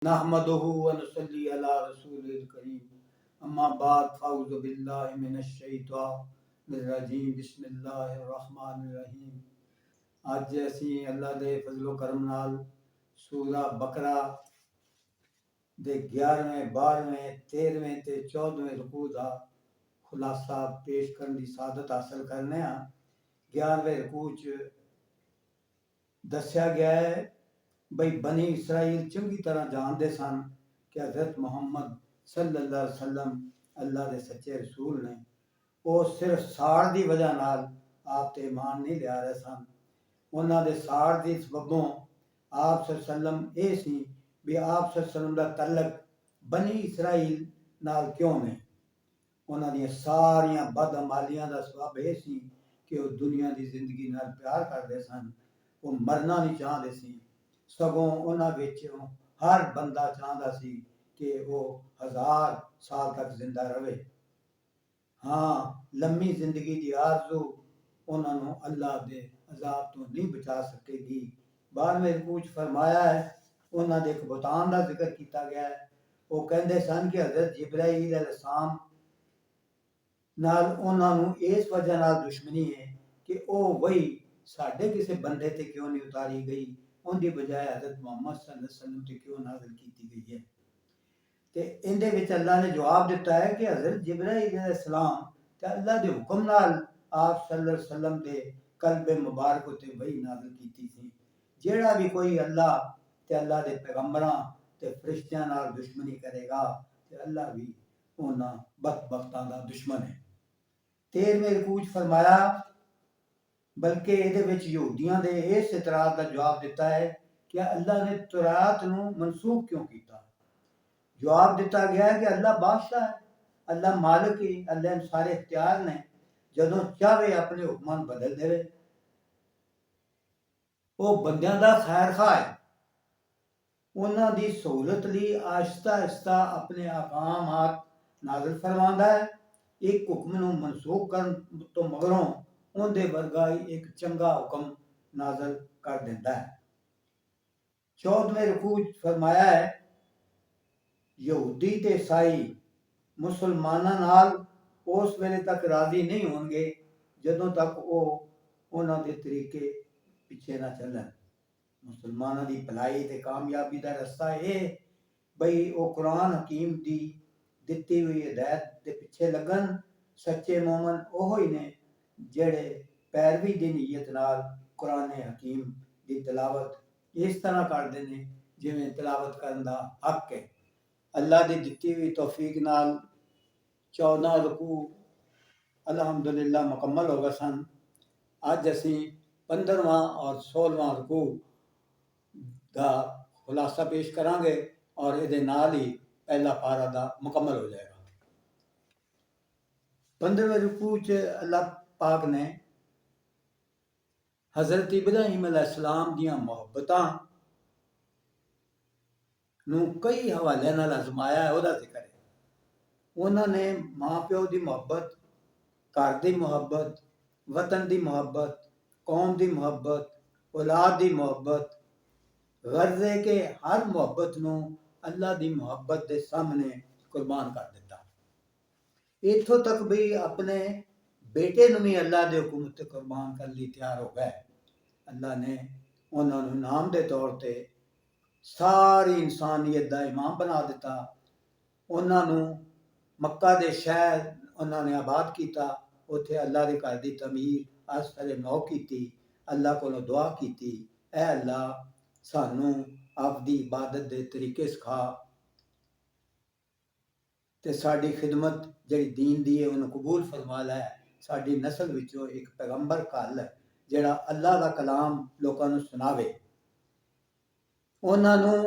نحمدہ و نصلی علی رسول الکریم اما بعد فاعوذ باللہ من الشیطان الرجیم بسم اللہ الرحمن الرحیم۔ اج اسی اللہ دے فضل و کرم نال سورہ بقرہ دے 11ویں 12ویں 13ویں تے 14ویں رکوع دا خلاصہ پیش کرن دی سعادت حاصل کرنے ہاں۔ 11ویں رکوع چ دسیا گیا ہے بھئی بنی اسرائیل چنگی طرح جانتے سن کہ حضرت محمد صلی اللہ علیہ وسلم اللہ دے سچے رسول نے۔ وہ صرف ساڑ دی وجہ نال آپ تے ایمان نہیں لیا رہے سن۔ انہاں دے ساڑ دی سببوں آپ صلی اللہ علیہ وسلم اے سی بھی آپ صلی اللہ علیہ وسلم دا تعلق بنی اسرائیل نال کیوں نہیں۔ انہاں دی ساریاں بد عمالیاں دا سبب اے سی کہ وہ دنیا دی زندگی نال پیار کردے سن، وہ مرنا نہیں چاہتے سی، سگوں انہاں وچوں ہر بندہ چاہتا سی کہ وہ 1000 سال تک زندہ رہے۔ ہاں، لمبی زندگی دی آرزو انہاں نوں اللہ دے عذاب تو نہیں بچا سکے گی۔ 12ویں رکوع وچ فرمایا ہے انہاں دے ایک بہتان دا ذکر کیتا گیا ہے۔ وہ کہندے سن کہ حضرت جبرائیل علیہ السلام نال انہاں نوں اس وجہ نال دشمنی ہے کہ او وہی ساڈے کسے بندے تے کیوں نہیں اتاری گئی، ان دی بجائے حضرت محمد صلی اللہ علیہ وسلم تے کیوں نازل کیتی گئی ہے۔ تے اندے وچ اللہ نے جواب دیتا ہے کہ حضرت جبرائیل علیہ السلام تے اللہ دے حکم نال آپ صلی اللہ علیہ وسلم دے قلب مبارک تے وحی نازل کیتی سی۔ جیڑا بھی کوئی اللہ تے اللہ دے پیغمبراں تے فرشتیاں نال دشمنی کرے گا تے اللہ بھی انہاں بدبختاں دا دشمن ہے۔ 13ویں رکوع وچ فرمایا بلکہ یہ یہودیاں دے اس اعتراض کا جواب دیتا ہے کہ اللہ نے تورات نو منسوخ کیوں کیتا۔ جواب دیتا گیا ہے کہ اللہ بادشاہ ہے، اللہ مالک ہے، اللہ سارے اختیار نے، جدوں چاہے اپنے حکمان بدل دے۔ وہ بندیاں دا خیر خواہ ہے، انہاں دی سہولت لی آہستہ آہستہ اپنے احکامات نازل فرماندا ہے۔ ایک حکم نو منسوخ کرن تو مگروں ان دے ورگا ایک چنگا حکم نازل کر دیتا ہے۔ 14ویں رکوع فرمایا ہے یہودی تے عیسائی مسلماناں نال اس ویلے تک راضی نہیں ہون گے جدوں تک وہ انہاں دے طریقے پیچھے نہ چلن۔ مسلماناں دی بھلائی تے کامیابی دا رستہ اے بھئی وہ قرآن حکیم دی دتی ہوئی ہدایت دے پیچھے لگن۔ سچے مومن اوہی نے جڑے پیروی دی نیت نال قرآن حکیم دی تلاوت اس طرح کردے نے جویں تلاوت کرن دا حق ہے۔ اللہ دی دتی ہوئی توفیق نال 14 رکوع الحمدللہ مکمل ہو گئے سن۔ اج اسی 15واں اور 16واں رکوع دا خلاصہ پیش کران گے اور یہ نال ہی پہلا پارہ دا مکمل ہو جائے گا۔ 15ویں رکوع چ اللہ پاک نے حضرت ابراہیم علیہ السلام دیاں محبتاں نو کئی حوالے نال آزمایا ہے، وہ ذکر ہے۔ انہوں نے ماں پیو دی محبت، گھر دی محبت، وطن دی محبت، قوم دی محبت، اولاد دی محبت، غرض ہے کہ ہر محبت نو اللہ دی محبت دے سامنے قربان کر دیتا۔ اتھوں تک بھی اپنے بیٹے نو بھی اللہ دے حکم تے قربان کر لی تیار ہو گئے۔ اللہ نے انہوں نے نام دے طور تے ساری انسانیت دا امام بنا دیتا۔ انہوں نے مکہ دے شہر انہوں نے آباد کیتا، اتھے اللہ دے گھر دی تعمیر آستہ نو کیتی، اللہ کو دعا کیتی اے اللہ سانوں آپ دی عبادت دے طریقے سکھا تے ساڈی خدمت جڑی دین دی ہے انہوں قبول فرما لے۔ ساڈی نسل وچوں ایک پیغمبر کھل جڑا اللہ دا کلام لوکاں نوں سناوے، انہاں نوں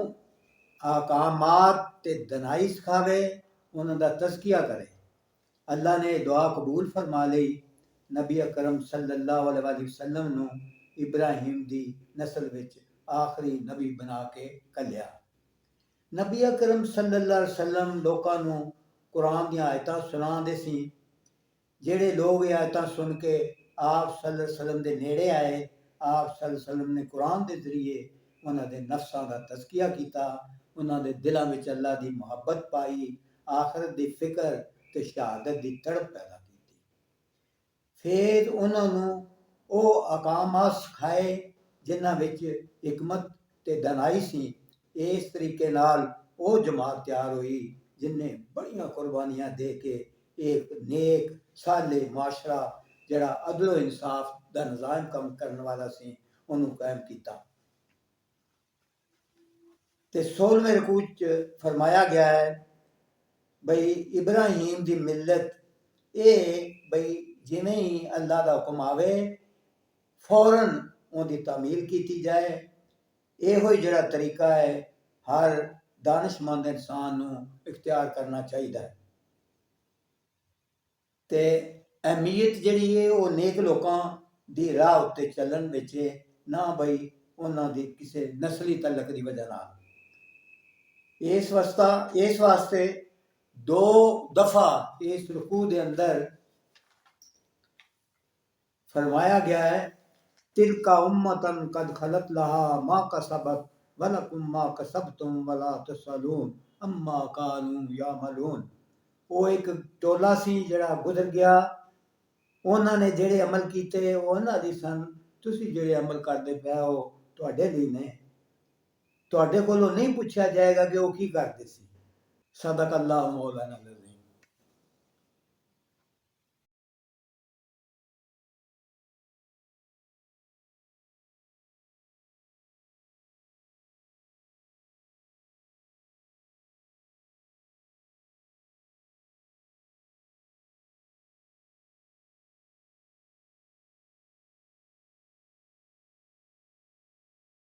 احکامات تے دنائی سکھاوے، انہاں دا تزکیہ کرے۔ اللہ نے دعا قبول فرما لئی، نبی اکرم صلی اللہ علیہ وسلم نو ابراہیم دی نسل وچ آخری نبی بنا کے کلیا۔ نبی اکرم صلی اللہ علیہ وسلم لوکاں نو قرآن دی آیتاں سنان دے سی۔ جڑے لوگ یہ آیتاں سن کے آپ صلی اللہ علیہ وسلم دے نیڑے آئے، آپ صلی اللہ علیہ وسلم نے قرآن دے ذریعے انہاں دے نفساں دا تزکیہ کیتا، انہوں نے دلوں میں اللہ دی محبت پائی، آخرت دی فکر تے شہادت دی تڑپ پیدا کی۔ پھر انہوں نے وہ اقامات سکھائے جنہاں وچ حکمت تے دنائی سی۔ اس طریقے نال وہ جماعت تیار ہوئی جن نے بڑیاں قربانیاں دے کے ایک نیک صالح معاشرہ جڑا عدل و انصاف دا نظام کم کرنے والا سی انہوں قائم کیتا۔ تے 16ویں رکوع چ فرمایا گیا ہے بھئی ابراہیم دی ملت اے بھئی جویں ہی اللہ دا حکم آوے فوراً اون دی تعمیل کیتی جائے۔ یہ ہوئی جڑا طریقہ ہے ہر دانش مند انسان نو اختیار کرنا چاہیے۔ تے اہمیت جڑی ہے وہ نیک لوکاں دی راہ اتے چلن وچ نہ بھئی انہاں دی کسے نسلی تعلق دی وجہ نال۔ اس واسطے 2 دفعہ اس رکوع دے اندر فرمایا گیا ہے تلک امتن قد خلت لہا ما کسبت ولکم ما کسبتم ولا تسألون اما کانوا یعملون۔ وہ ایک ٹولا سی جڑا گزر گیا، انہوں نے جڑے عمل کیتے وہ انہاں دی سن، تسی جڑے عمل کردے پئے ہو تواڈے لیے نے، تواڈے کولوں نہیں پوچھا جائے گا کہ وہ کی کردے سی۔ صدق اللہ مولانا۔